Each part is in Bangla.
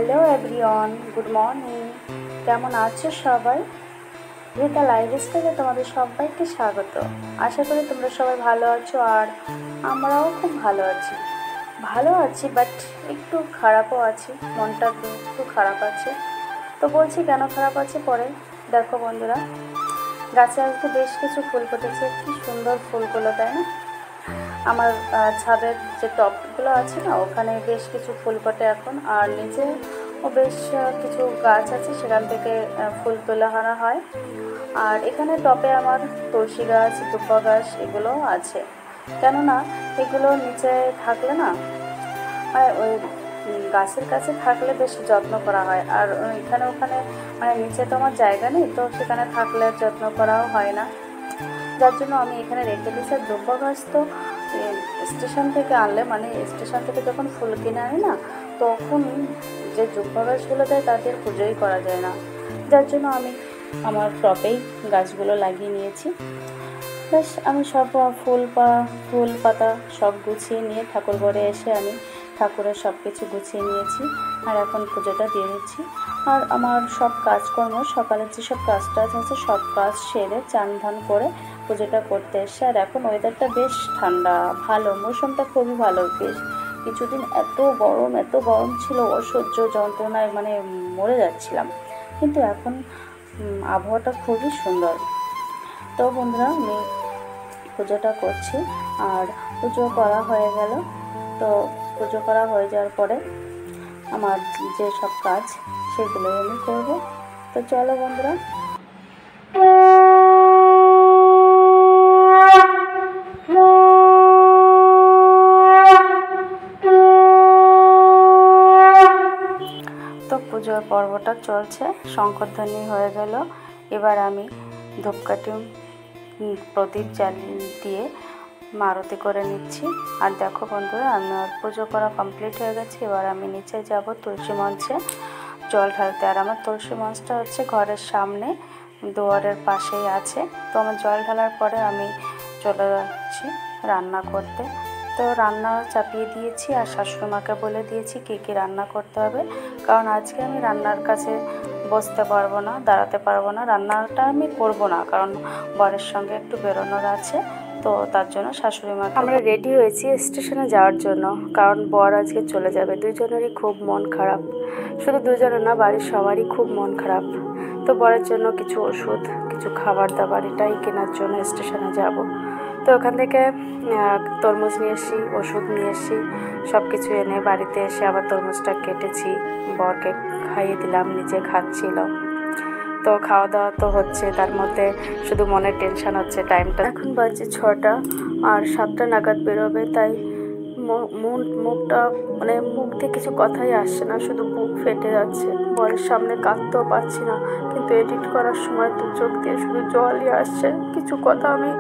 Hello everyone, good morning. কেমন আছো সবাই? রিতা লাইফস্টাইলে তোমাদের সবাইকে স্বাগত। আশা করি তোমরা সবাই ভালো আছো, আর আমরাও খুব ভালো আছি বাট একটু খারাপও আছি, মনটা একটু খারাপ আছে। তো বলছি কেন খারাপ আছে পরে দেখো বন্ধুরা। গাছে আজকে বেশ কিছু ফুল ফুটেছে, কি সুন্দর ফুলগুলো, তাই না? আমার ছাদের যে টপগুলো আছে না, ওখানে বেশ কিছু ফুল ফোটে এখন, আর নিচে ও বেশ কিছু গাছ আছে, সেখান থেকে ফুল তোলা হারা হয়। আর এখানে টপে আমার তুলসী গাছ, দুব্বা গাছ এগুলোও আছে, কেননা এগুলো নিচে থাকলে না, ওই গাছের কাছে থাকলে বেশ যত্ন করা হয়। আর এখানে ওখানে মানে নিচে তো আমার জায়গা নেই, তো সেখানে থাকলে যত্ন করাও হয় না, যার জন্য আমি এখানে রেখে দিয়েছি। আর দুব্বা গাছ তো স্টেশন থেকে আনলে, মানে স্টেশন থেকে যখন ফুল কিনে আনি না, তখন যে দুব্বা গাছগুলো দেয় তাদের পুজোই করা যায় না, যার জন্য আমি আমার টপেই গাছগুলো লাগিয়ে নিয়েছি। বেশ আমি সব ফুল পাতা সব গুছিয়ে নিয়ে ঠাকুর ঘরে এসে আমি ঠাকুরের সব কিছু গুছিয়ে নিয়েছি, আর এখন পুজোটা দিয়ে দিচ্ছি। আর আমার সব কাজকর্ম, সকালের যেসব কাজ আছে সব কাজ সেরে চান ধান করে পুজোটা করতে এসে। আর এখন ওয়েদারটা বেশ ঠান্ডা, ভালো, মৌসুমটা খুবই ভালো। বেশ কিছুদিন এত গরম ছিল, অসহ্য যন্ত্রণায় মানে মরে যাচ্ছিলাম, কিন্তু এখন আবহাওয়াটা খুবই সুন্দর। তো বন্ধুরা আমি পুজোটা করছি, আর পুজো করা হয়ে গেল। তো পুজো করা হয়ে যাওয়ার পরে আমার যে সব কাজ সেগুলোই আমি করব। তো চলো বন্ধুরা। তো পুজোর পর্বটা চলছে, শঙ্করধ্বনি হয়ে গেল। এবার আমি ধূপকাঠি প্রদীপ দিয়ে আরতি করে নিচ্ছি। আর দেখো বন্ধুরা, আমার পুজো করা কমপ্লিট হয়ে গেছে। এবার আমি নিচে যাব তুলসী মঞ্চে জল ঢালতে। আর আমার তুলসী মঞ্চটা হচ্ছে ঘরের সামনে, দুয়ারের পাশেই আছে। তো আমার জল ঢালার পরে আমি চলে যাচ্ছি রান্না করতে। তো রান্না চাপিয়ে দিয়েছি, আর শাশুড়িমাকে বলে দিয়েছি কী কী রান্না করতে হবে, কারণ আজকে আমি রান্নার কাছে বসতে পারবো না, দাঁড়াতে পারবো না, রান্নাটা আমি করব না, কারণ বরের সঙ্গে একটু বেরোনোর আছে। তো তার জন্য শাশুড়িমাকে আমরা রেডি হয়েছি স্টেশনে যাওয়ার জন্য, কারণ বর আজকে চলে যাবে। দুজনেরই খুব মন খারাপ, শুধু দুজনের না, বাড়ির সবারই খুব মন খারাপ। তো বরের জন্য কিছু ওষুধ, কিছু খাবার দাবার এটাই কেনার জন্য স্টেশনে যাব। তো ওখান থেকে তরমুজ নিয়ে এসি, ওষুধ নিয়ে এসি, সব কিছু এনে বাড়িতে এসে আবার তরমুজটা কেটেছি, বরকে খাইয়ে দিলাম, নিজে খাচ্ছিল। তো খাওয়া দাওয়া তো হচ্ছে, তার মধ্যে শুধু মনের টেনশন হচ্ছে। টাইমটা এখন বাজে 6টা, আর 7টা নাগাদ বেরোবে, তাই মুখটা মানে মুখ দিয়ে কিছু কথাই আসছে না, শুধু বুক ফেটে যাচ্ছে। বরের সামনে কাঁদতেও পারছি না, কিন্তু এডিট করার সময় তো চোখ দিয়ে শুধু জলই আসছে, কিছু কথা আমি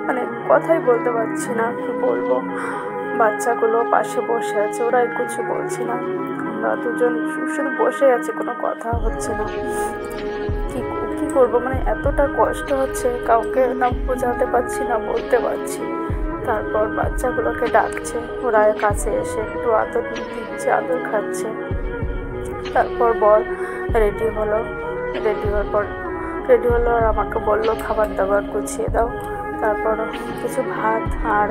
মানে কথাই বলতে পারছি না, কি বলবো। বাচ্চাগুলো পাশে বসে আছে, ওরাই কিছু বলছি না, আমরা দুজন শুধু বসে আছি, কোনো কথা হচ্ছে না। কি করবো, মানে এতটা কষ্ট হচ্ছে, কাউকে না বোঝাতে পারছি না, বলতে পারছি। তারপর বাচ্চাগুলোকে ডাকছে, ওরা কাছে এসে একটু আদর দিচ্ছে, আদর খাচ্ছে। তারপর বর রেডি হলো আর আমাকে বললো খাবার দাবার গুছিয়ে দাও। তারপর কিছু ভাত আর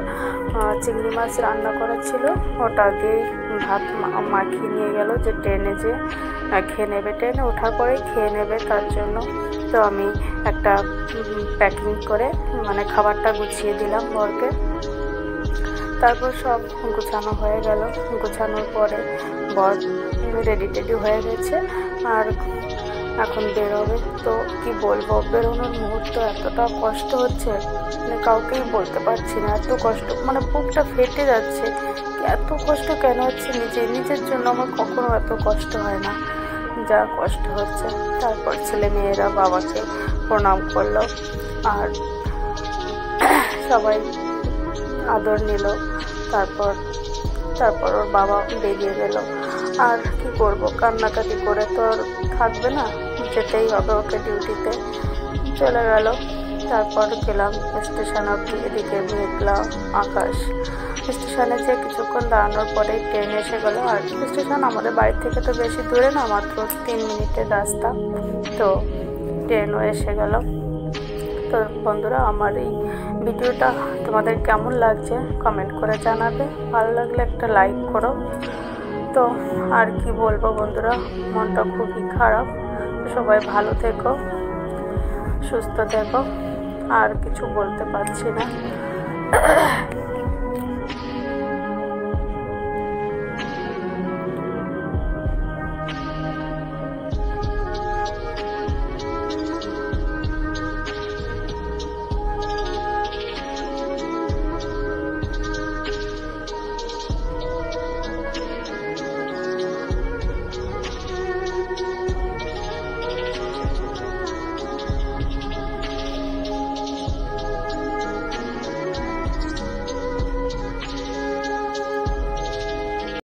চিংড়ি মাছ রান্না করা ছিল, ওটা দিয়ে ভাত মাখিয়ে নিয়ে গেল, যে ট্রেনে যে খেয়ে নেবে, ট্রেনে ওঠার পরেই খেয়ে নেবে, তার জন্য। তো আমি একটা প্যাকিং করে মানে খাবারটা গুছিয়ে দিলাম বরকে। তারপর সব গুছানো হয়ে গেল, গুছানোর পরে বর রেডি হয়ে গেছে, আর এখন বেরোবে। তো কি বলবো, বেরোনোর মুহূর্ত এতটা কষ্ট হচ্ছে, মানে কাউকেই বলতে পারছি না, এত কষ্ট, মানে বুকটা ফেটে যাচ্ছে। এত কষ্ট কেন হচ্ছে, নিজের জন্য আমার কখনো এত কষ্ট হয় না, যা কষ্ট হচ্ছে। তারপর ছেলে মেয়েরা বাবাকে প্রণাম করলো, আর সবাই আদর নিল। তারপর ওর বাবা বেরিয়ে গেল। আর কি করব, কান্নাকাটি করে তো আর থাকবে না, যেতেই হবে ওকে, ডিউটিতে চলে গেল। তারপর গেলাম স্টেশন অবধি। এদিকে মেঘলা আকাশ। স্টেশনে যে কিছুক্ষণ দাঁড়ানোর পরেই ট্রেন এসে গেল। আর স্টেশন আমাদের বাড়ি থেকে তো বেশি দূরে না, মাত্র 3 মিনিটের রাস্তা। তো ট্রেনও এসে গেল। তো বন্ধুরা, আমার এই ভিডিওটা তোমাদের কেমন লাগছে কমেন্ট করে জানাবে। ভালো লাগলে একটা লাইক করো। তো আর কি বলবো বন্ধুরা, মনটা খুবই খারাপ। সবাই ভালো থেকো, সুস্থ থেকো, আর কিছু বলতে পারছি না।